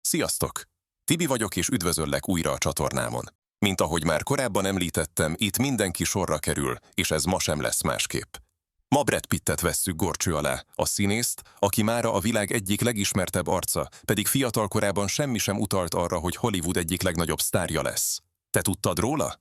Sziasztok! Tibi vagyok és üdvözöllek újra a csatornámon. Mint ahogy már korábban említettem, itt mindenki sorra kerül, és ez ma sem lesz másképp. Ma Brad Pittet vesszük górcső alá, a színészt, aki mára a világ egyik legismertebb arca, pedig fiatal korában semmi sem utalt arra, hogy Hollywood egyik legnagyobb sztárja lesz. Te tudtad róla?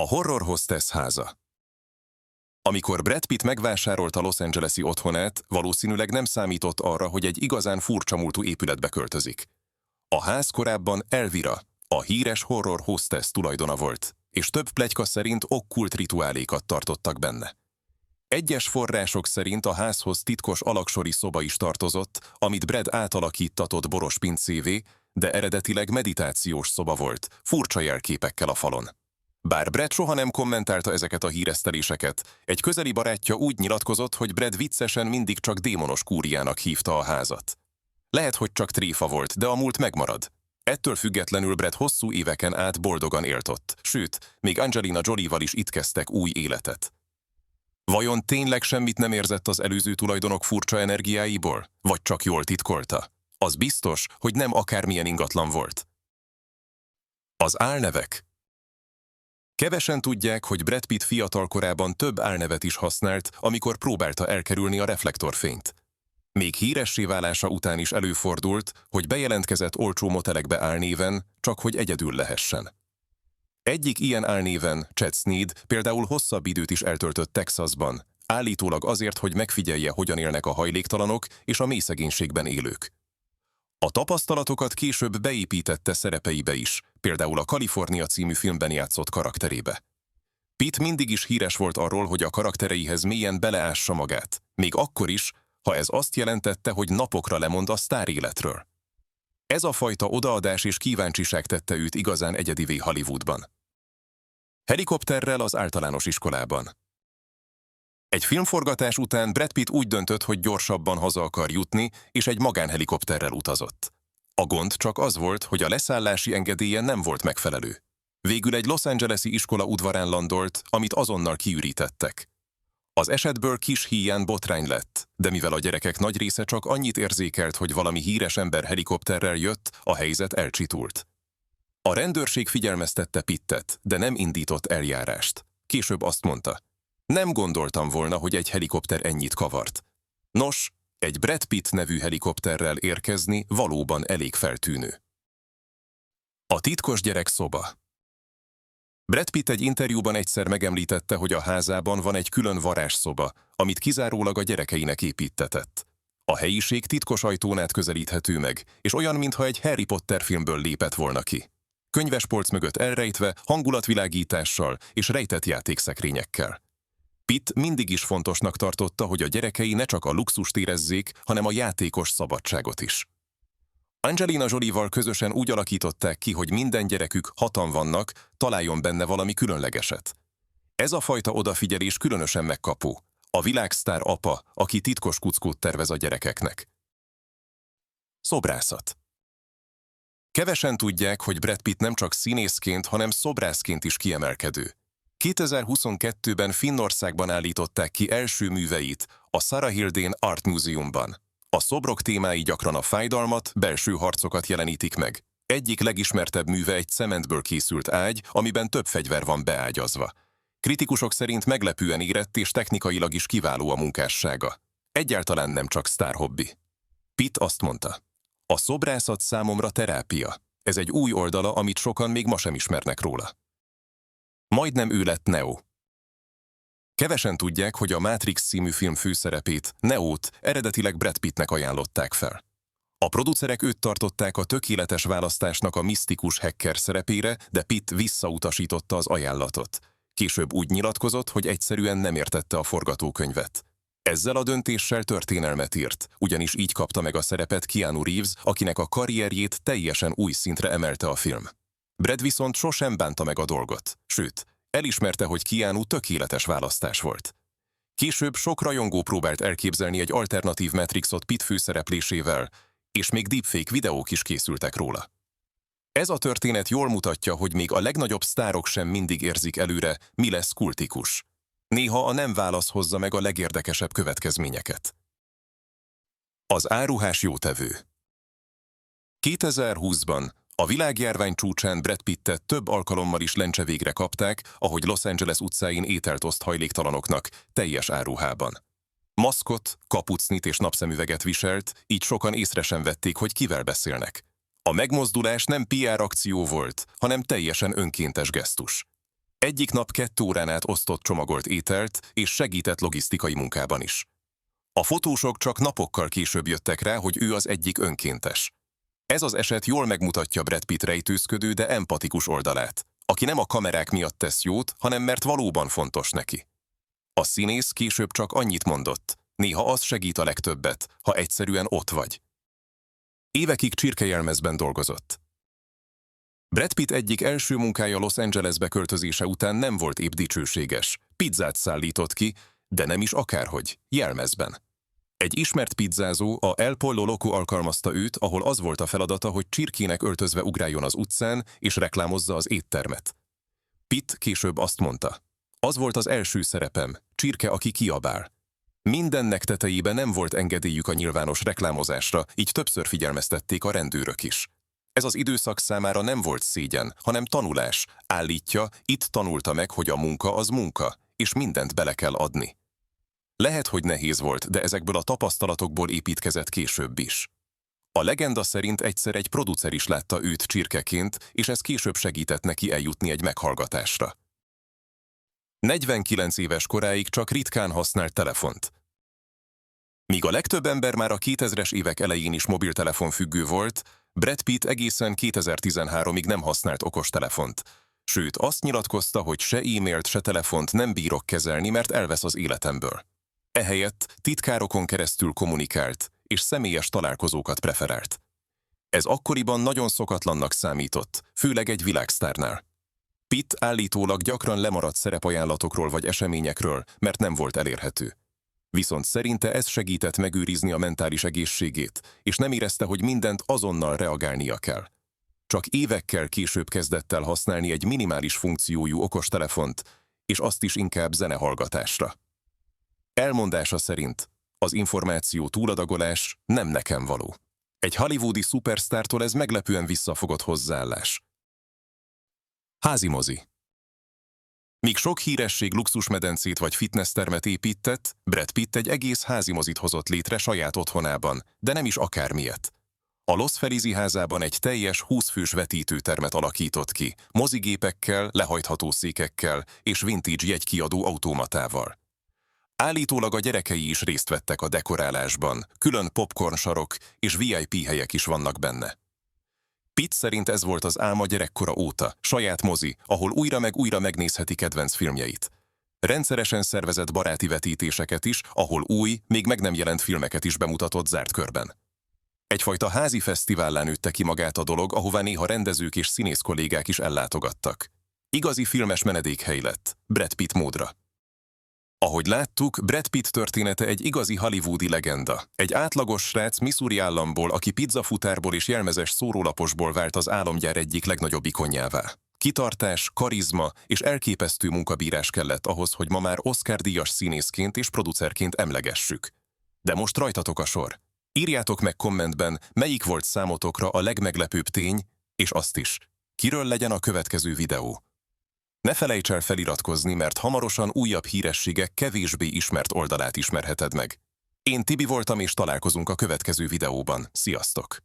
A Horror Hostess háza. Amikor Brad Pitt megvásárolta Los Angeles-i otthonát, valószínűleg nem számított arra, hogy egy igazán furcsa múltú épületbe költözik. A ház korábban Elvira, a híres horror hostess tulajdona volt, és több pletyka szerint okkult rituálékat tartottak benne. Egyes források szerint a házhoz titkos alaksori szoba is tartozott, amit Brad átalakítatott boros pincévé, de eredetileg meditációs szoba volt, furcsa jelképekkel a falon. Bár Brad soha nem kommentálta ezeket a híreszteléseket, egy közeli barátja úgy nyilatkozott, hogy Brad viccesen mindig csak démonos kúriának hívta a házat. Lehet, hogy csak tréfa volt, de a múlt megmarad. Ettől függetlenül Brad hosszú éveken át boldogan élt ott, sőt, még Angelina Jolie-val is itt kezdtek új életet. Vajon tényleg semmit nem érzett az előző tulajdonok furcsa energiáiból? Vagy csak jól titkolta? Az biztos, hogy nem akármilyen ingatlan volt. Az álnevek. Kevesen tudják, hogy Brad Pitt fiatal korában több álnevet is használt, amikor próbálta elkerülni a reflektorfényt. Még híressé válása után is előfordult, hogy bejelentkezett olcsó motelekbe álnéven, csak hogy egyedül lehessen. Egyik ilyen álnéven, Chad Sneed, például hosszabb időt is eltöltött Texasban, állítólag azért, hogy megfigyelje, hogyan élnek a hajléktalanok és a mélyszegénységben élők. A tapasztalatokat később beépítette szerepeibe is, például a Kalifornia című filmben játszott karakterébe. Pitt mindig is híres volt arról, hogy a karaktereihez mélyen beleássa magát, még akkor is, ha ez azt jelentette, hogy napokra lemond a sztáréletről. Ez a fajta odaadás és kíváncsiság tette őt igazán egyedivé Hollywoodban. Helikopterrel az általános iskolában. Egy filmforgatás után Brad Pitt úgy döntött, hogy gyorsabban haza akar jutni, és egy magánhelikopterrel utazott. A gond csak az volt, hogy a leszállási engedélye nem volt megfelelő. Végül egy Los Angeles-i iskola udvarán landolt, amit azonnal kiürítettek. Az esetből kis híján botrány lett, de mivel a gyerekek nagy része csak annyit érzékelt, hogy valami híres ember helikopterrel jött, a helyzet elcsitult. A rendőrség figyelmeztette Pittet, de nem indított eljárást. Később azt mondta: nem gondoltam volna, hogy egy helikopter ennyit kavart. Nos, egy Brad Pitt nevű helikopterrel érkezni valóban elég feltűnő. A titkos gyerek szoba. Brad Pitt egy interjúban egyszer megemlítette, hogy a házában van egy külön varázsszoba, amit kizárólag a gyerekeinek építtetett. A helyiség titkos ajtón át közelíthető meg, és olyan, mintha egy Harry Potter filmből lépett volna ki. Könyvespolc mögött elrejtve, hangulatvilágítással és rejtett játékszekrényekkel. Pitt mindig is fontosnak tartotta, hogy a gyerekei ne csak a luxust érezzék, hanem a játékos szabadságot is. Angelina Jolie-val közösen úgy alakították ki, hogy minden gyerekük hatan vannak, találjon benne valami különlegeset. Ez a fajta odafigyelés különösen megkapó. A világsztár apa, aki titkos kuckót tervez a gyerekeknek. Szobrászat. Kevesen tudják, hogy Brad Pitt nem csak színészként, hanem szobrászként is kiemelkedő. 2022-ben Finnországban állították ki első műveit a Sarah Hildén Art Museumban. A szobrok témái gyakran a fájdalmat, belső harcokat jelenítik meg. Egyik legismertebb műve egy cementből készült ágy, amiben több fegyver van beágyazva. Kritikusok szerint meglepően érett és technikailag is kiváló a munkássága. Egyáltalán nem csak sztárhobbi. Pitt azt mondta: a szobrászat számomra terápia. Ez egy új oldala, amit sokan még ma sem ismernek róla. Majdnem ő lett Neo. Kevesen tudják, hogy a Matrix című film főszerepét, Neót eredetileg Brad Pittnek ajánlották fel. A producerek őt tartották a tökéletes választásnak a misztikus hacker szerepére, de Pitt visszautasította az ajánlatot. Később úgy nyilatkozott, hogy egyszerűen nem értette a forgatókönyvet. Ezzel a döntéssel történelmet írt, ugyanis így kapta meg a szerepet Keanu Reeves, akinek a karrierjét teljesen új szintre emelte a film. Brad viszont sosem bánta meg a dolgot, sőt, elismerte, hogy Keanu tökéletes választás volt. Később sok rajongó próbált elképzelni egy alternatív Matrixot Pitt főszereplésével, és még deepfake videók is készültek róla. Ez a történet jól mutatja, hogy még a legnagyobb sztárok sem mindig érzik előre, mi lesz kultikus. Néha a nem válasz hozza meg a legérdekesebb következményeket. Az áruhás jótevő. 2020-ban a világjárvány csúcsán Brad Pittet több alkalommal is lencsevégre kapták, ahogy Los Angeles utcáin ételt oszt hajléktalanoknak, teljes áruhában. Maszkot, kapucnit és napszemüveget viselt, így sokan észre sem vették, hogy kivel beszélnek. A megmozdulás nem PR akció volt, hanem teljesen önkéntes gesztus. Egyik nap 2 órán át osztott csomagolt ételt, és segített logisztikai munkában is. A fotósok csak napokkal később jöttek rá, hogy ő az egyik önkéntes. Ez az eset jól megmutatja Brad Pitt rejtőzködő, de empatikus oldalát, aki nem a kamerák miatt tesz jót, hanem mert valóban fontos neki. A színész később csak annyit mondott, néha az segít a legtöbbet, ha egyszerűen ott vagy. Évekig csirkejelmezben dolgozott. Brad Pitt egyik első munkája Los Angelesbe költözése után nem volt épp dicsőséges. Pizzát szállított ki, de nem is akárhogy, jelmezben. Egy ismert pizzázó, a El Pollo Loco alkalmazta őt, ahol az volt a feladata, hogy csirkének öltözve ugráljon az utcán, és reklámozza az éttermet. Pitt később azt mondta, az volt az első szerepem, csirke, aki kiabál. Mindennek tetejében nem volt engedélyük a nyilvános reklámozásra, így többször figyelmeztették a rendőrök is. Ez az időszak számára nem volt szégyen, hanem tanulás. Állítja, itt tanulta meg, hogy a munka az munka, és mindent bele kell adni. Lehet, hogy nehéz volt, de ezekből a tapasztalatokból építkezett később is. A legenda szerint egyszer egy producer is látta őt csirkeként, és ez később segített neki eljutni egy meghallgatásra. 49 éves koráig csak ritkán használt telefont. Míg a legtöbb ember már a 2000-es évek elején is mobiltelefon függő volt, Brad Pitt egészen 2013-ig nem használt okostelefont. Sőt, azt nyilatkozta, hogy se e-mailt, se telefont nem bírok kezelni, mert elvesz az életemből. Ehelyett titkárokon keresztül kommunikált, és személyes találkozókat preferált. Ez akkoriban nagyon szokatlannak számított, főleg egy világsztárnál. Pitt állítólag gyakran lemaradt szerepajánlatokról vagy eseményekről, mert nem volt elérhető. Viszont szerinte ez segített megőrizni a mentális egészségét, és nem érezte, hogy mindent azonnal reagálnia kell. Csak évekkel később kezdett el használni egy minimális funkciójú okostelefont, és azt is inkább zenehallgatásra. Elmondása szerint az információ túladagolás nem nekem való. Egy hollywoodi szupersztártól ez meglepően visszafogott hozzáállás. Házimozi. Míg sok híresség luxusmedencét vagy fitnesstermet épített, Brad Pitt egy egész házimozit hozott létre saját otthonában, de nem is akármilyet. A Los Felizi házában egy teljes 20 fős vetítőtermet alakított ki, mozigépekkel, lehajtható székekkel és vintage jegykiadó automatával. Állítólag a gyerekei is részt vettek a dekorálásban, külön popcornsarok és VIP helyek is vannak benne. Pitt szerint ez volt az álma gyerekkora óta, saját mozi, ahol újra meg újra megnézheti kedvenc filmjeit. Rendszeresen szervezett baráti vetítéseket is, ahol új, még meg nem jelent filmeket is bemutatott zárt körben. Egyfajta házi fesztivállá nőtte ki magát a dolog, ahová néha rendezők és színész kollégák is ellátogattak. Igazi filmes menedékhely lett, Brad Pitt módra. Ahogy láttuk, Brad Pitt története egy igazi hollywoodi legenda. Egy átlagos srác Missouri államból, aki pizzafutárból és jelmezes szórólaposból vált az álomgyár egyik legnagyobb ikonjává. Kitartás, karizma és elképesztő munkabírás kellett ahhoz, hogy ma már Oscar-díjas színészként és producerként emlegessük. De most rajtatok a sor. Írjátok meg kommentben, melyik volt számotokra a legmeglepőbb tény, és azt is, kiről legyen a következő videó. Ne felejts el feliratkozni, mert hamarosan újabb hírességek kevésbé ismert oldalát ismerheted meg. Én Tibi voltam, és találkozunk a következő videóban. Sziasztok!